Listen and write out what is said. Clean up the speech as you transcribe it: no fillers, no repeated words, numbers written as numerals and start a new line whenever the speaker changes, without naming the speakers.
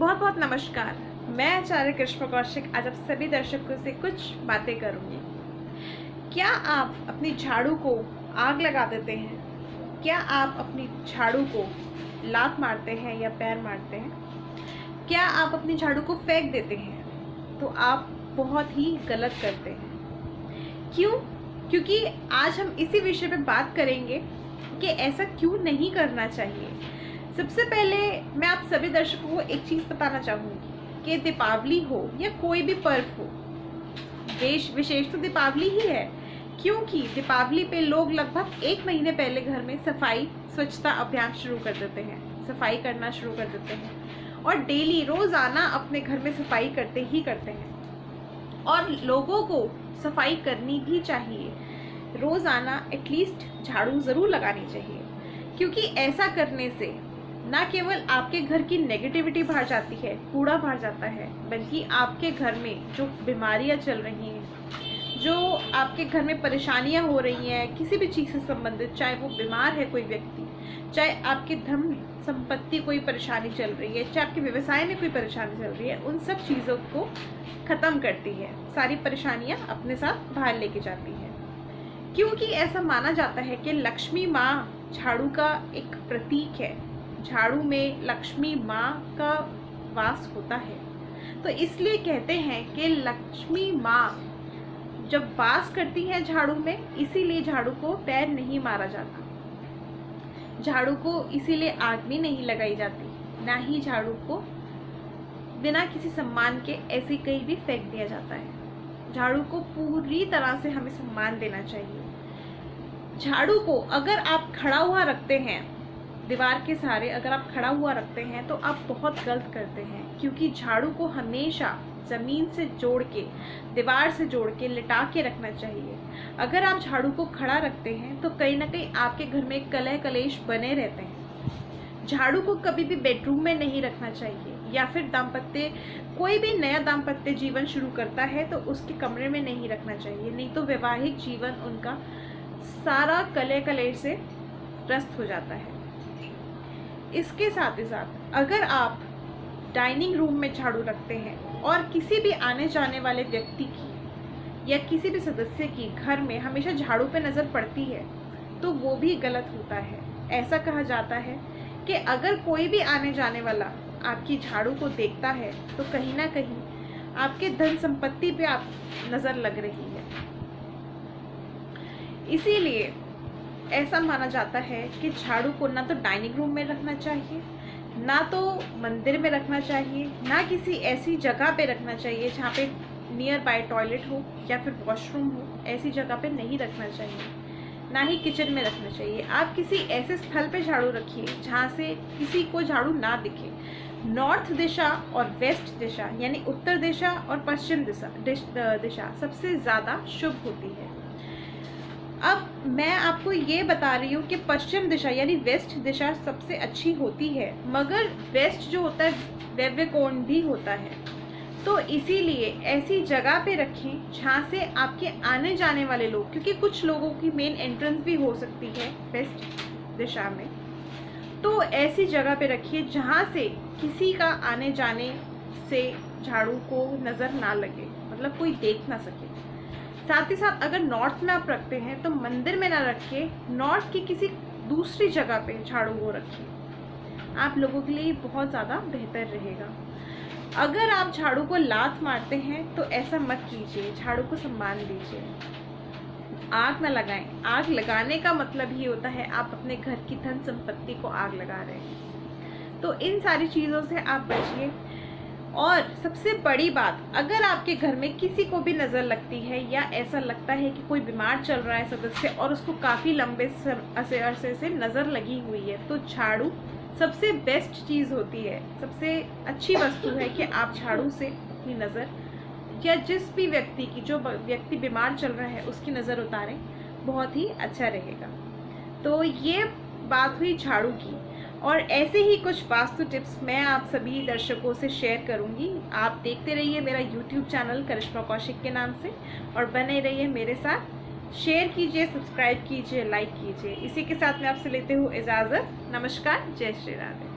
बहुत बहुत नमस्कार। मैं आचार्य कृष्ण कौशिक आज आप सभी दर्शकों से कुछ बातें करूंगी। क्या आप अपनी झाड़ू को आग लगा देते हैं? क्या आप अपनी झाड़ू को लात मारते हैं या पैर मारते हैं? क्या आप अपनी झाड़ू को फेंक देते हैं? तो आप बहुत ही गलत करते हैं। क्यों? क्योंकि आज हम इसी विषय पे बात करेंगे कि ऐसा क्यों नहीं करना चाहिए। सबसे पहले मैं आप सभी दर्शकों को एक चीज़ बताना चाहूँगी कि दीपावली हो या कोई भी पर्व हो, देश विशेष तो दीपावली ही है, क्योंकि दीपावली पे लोग लगभग 1 महीने पहले घर में सफाई स्वच्छता अभियान शुरू कर देते हैं, सफाई करना शुरू कर देते हैं और डेली रोज़ाना अपने घर में सफाई करते ही करते हैं। और लोगों को सफाई करनी भी चाहिए, रोज़ाना एटलीस्ट झाड़ू ज़रूर लगानी चाहिए, क्योंकि ऐसा करने से ना केवल आपके घर की नेगेटिविटी बाहर जाती है, कूड़ा बाहर जाता है, बल्कि आपके घर में जो बीमारियां चल रही हैं, जो आपके घर में परेशानियां हो रही हैं किसी भी चीज़ से संबंधित, चाहे वो बीमार है कोई व्यक्ति, चाहे आपके धन संपत्ति कोई परेशानी चल रही है, चाहे आपके व्यवसाय में कोई परेशानी चल रही है, उन सब चीज़ों को ख़त्म करती है। सारी परेशानियाँ अपने साथ बाहर लेके जाती है, क्योंकि ऐसा माना जाता है कि लक्ष्मी माँ झाड़ू का एक प्रतीक है। झाड़ू में लक्ष्मी माँ का वास होता है, तो इसलिए कहते हैं कि लक्ष्मी माँ जब वास करती है झाड़ू में, इसीलिए झाड़ू को पैर नहीं मारा जाता, झाड़ू को इसीलिए आग भी नहीं लगाई जाती, ना ही झाड़ू को बिना किसी सम्मान के ऐसे कहीं भी फेंक दिया जाता है। झाड़ू को पूरी तरह से हमें सम्मान देना चाहिए। झाड़ू को अगर आप खड़ा हुआ रखते हैं, दीवार के सहारे अगर आप खड़ा हुआ रखते हैं, तो आप बहुत गलत करते हैं, क्योंकि झाड़ू को हमेशा ज़मीन से जोड़ के, दीवार से जोड़ के लिटा के रखना चाहिए। अगर आप झाड़ू को खड़ा रखते हैं तो कहीं ना कहीं आपके घर में कलह कलेश बने रहते हैं। झाड़ू को कभी भी बेडरूम में नहीं रखना चाहिए, या फिर कोई भी नया दाम्पत्य जीवन शुरू करता है तो उसके कमरे में नहीं रखना चाहिए, नहीं तो वैवाहिक जीवन उनका सारा कलह कलेश से ग्रस्त हो जाता है। इसके साथ ही साथ अगर आप डाइनिंग रूम में झाड़ू रखते हैं और किसी भी आने जाने वाले व्यक्ति की या किसी भी सदस्य की घर में हमेशा झाड़ू पे नज़र पड़ती है, तो वो भी गलत होता है। ऐसा कहा जाता है कि अगर कोई भी आने जाने वाला आपकी झाड़ू को देखता है तो कहीं ना कहीं आपके धन संपत्ति पे आप नज़र लग रही है। इसीलिए ऐसा माना जाता है कि झाड़ू को ना तो डाइनिंग रूम में रखना चाहिए, ना तो मंदिर में रखना चाहिए, ना किसी ऐसी जगह पे रखना चाहिए जहाँ पे नियर बाय टॉयलेट हो या फिर वॉशरूम हो, ऐसी जगह पे नहीं रखना चाहिए, ना ही किचन में रखना चाहिए। आप किसी ऐसे स्थल पे झाड़ू रखिए जहाँ से किसी को झाड़ू ना दिखे। नॉर्थ दिशा और वेस्ट दिशा यानी उत्तर दिशा और पश्चिम दिशा सबसे ज़्यादा शुभ होती है। अब मैं आपको ये बता रही हूँ कि पश्चिम दिशा यानी वेस्ट दिशा सबसे अच्छी होती है, मगर वेस्ट जो होता है वैव्य कोण भी होता है, तो इसीलिए ऐसी जगह पे रखें जहाँ से आपके आने जाने वाले लोग, क्योंकि कुछ लोगों की मेन एंट्रेंस भी हो सकती है वेस्ट दिशा में, तो ऐसी जगह पे रखिए जहाँ से किसी का आने जाने से झाड़ू को नज़र ना लगे, मतलब कोई देख ना सके। साथ ही साथ अगर नॉर्थ में आप रखते हैं तो मंदिर में ना रखिए, नॉर्थ की किसी दूसरी जगह पे झाड़ू को रखिए, आप लोगों के लिए बहुत ज़्यादा बेहतर रहेगा। अगर आप झाड़ू को लात मारते हैं तो ऐसा मत कीजिए, झाड़ू को सम्मान दीजिए, आग ना लगाएं। आग लगाने का मतलब ही होता है आप अपने घर की धन संपत्ति को आग लगा रहे हैं, तो इन सारी चीज़ों से आप बचिए। और सबसे बड़ी बात, अगर आपके घर में किसी को भी नज़र लगती है या ऐसा लगता है कि कोई बीमार चल रहा है सदस्य और उसको काफ़ी लंबे अरसे से नज़र लगी हुई है, तो झाड़ू सबसे बेस्ट चीज़ होती है, सबसे अच्छी वस्तु है कि आप झाड़ू से अपनी नज़र या जिस भी व्यक्ति की, जो व्यक्ति बीमार चल रहा है उसकी नज़र उतारें, बहुत ही अच्छा रहेगा। तो ये बात हुई झाड़ू की, और ऐसे ही कुछ वास्तु टिप्स मैं आप सभी दर्शकों से शेयर करूंगी। आप देखते रहिए मेरा YouTube चैनल करिश्मा कौशिक के नाम से, और बने रहिए मेरे साथ। शेयर कीजिए, सब्सक्राइब कीजिए, लाइक कीजिए। इसी के साथ मैं आपसे लेते हूँ इजाज़त। नमस्कार, जय श्री राधे।